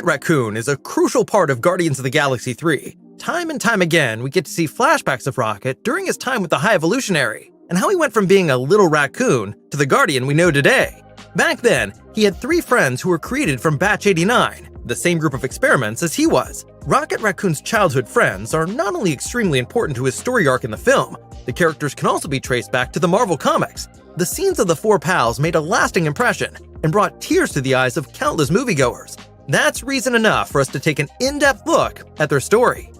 Raccoon is a crucial part of Guardians of the Galaxy 3. Time and time again, we get to see flashbacks of Rocket during his time with the High Evolutionary, and how he went from being a little raccoon to the Guardian we know today. Back then, he had 3 friends who were created from Batch 89, the same group of experiments as he was. Rocket Raccoon's childhood friends are not only extremely important to his story arc in the film, the characters can also be traced back to the Marvel Comics. The scenes of the 4 pals made a lasting impression and brought tears to the eyes of countless moviegoers. That's reason enough for us to take an in-depth look at their story.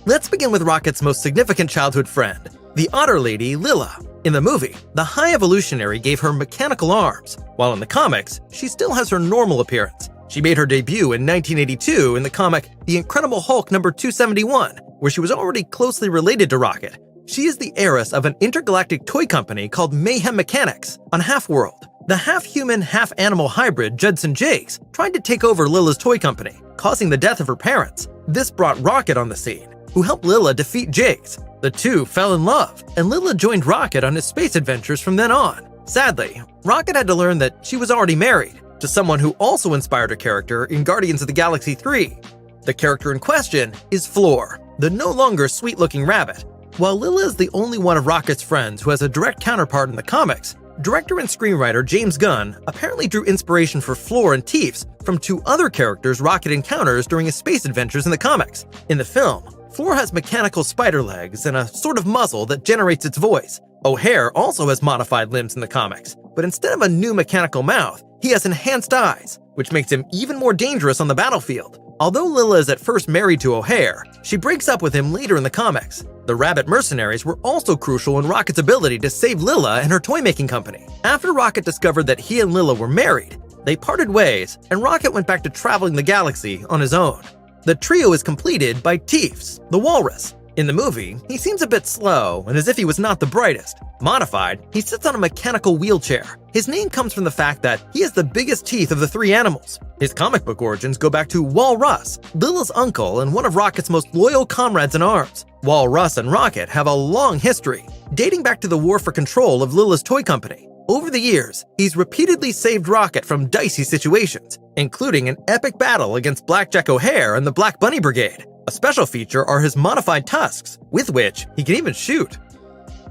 Let's begin with Rocket's most significant childhood friend, the otter lady Lilla. In the movie, the High Evolutionary gave her mechanical arms, while in the comics, she still has her normal appearance. She made her debut in 1982 in the comic The Incredible Hulk number 271, where she was already closely related to Rocket. She is the heiress of an intergalactic toy company called Mayhem Mechanics on Half-World. The half-human, half-animal hybrid Judson Jakes tried to take over Lilla's toy company, causing the death of her parents. This brought Rocket on the scene, who helped Lilla defeat Jakes. The two fell in love, and Lilla joined Rocket on his space adventures from then on. Sadly, Rocket had to learn that she was already married to someone who also inspired her character in Guardians of the Galaxy 3. The character in question is Floor, the no longer sweet-looking rabbit. While Lilla is the only one of Rocket's friends who has a direct counterpart in the comics, director and screenwriter James Gunn apparently drew inspiration for Floor and Teefs from 2 other characters Rocket encounters during his space adventures in the comics. In the film, Floor has mechanical spider legs and a sort of muzzle that generates its voice. O'Hare also has modified limbs in the comics, but instead of a new mechanical mouth, he has enhanced eyes, which makes him even more dangerous on the battlefield. Although Lilla is at first married to O'Hare, she breaks up with him later in the comics. The Rabbit mercenaries were also crucial in Rocket's ability to save Lilla and her toy-making company. After Rocket discovered that he and Lilla were married, they parted ways, and Rocket went back to traveling the galaxy on his own. The trio is completed by Teefs, the walrus. In the movie, he seems a bit slow and as if he was not the brightest. Modified, he sits on a mechanical wheelchair. His name comes from the fact that he has the biggest teeth of the 3 animals. His comic book origins go back to Walrus, Lilla's uncle and one of Rocket's most loyal comrades in arms. Walrus and Rocket have a long history, dating back to the war for control of Lilla's toy company. Over the years, he's repeatedly saved Rocket from dicey situations, including an epic battle against Blackjack O'Hare and the Black Bunny Brigade. A special feature are his modified tusks, with which he can even shoot.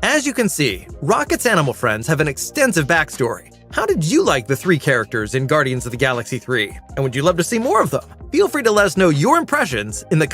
As you can see, Rocket's animal friends have an extensive backstory. How did you like the 3 characters in Guardians of the Galaxy 3? And would you love to see more of them? Feel free to let us know your impressions in the